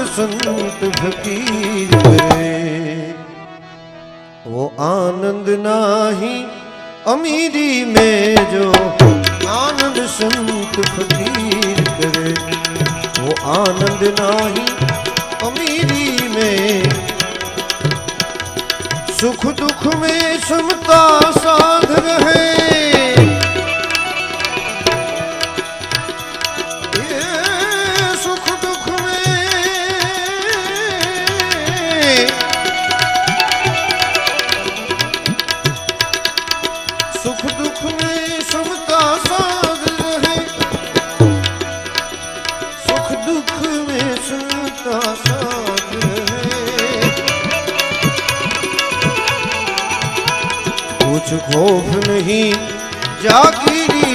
संत फकीर करे। वो आनंद नाही अमीरी में जो आनंद संत फकीर करे। वो आनंद नाही अमीरी में, सुख दुख में समता साध रहे। सुख दुख में समता साध रहे, सुख दुख में समता साध रहे। कुछ खौफ नहीं जागीरी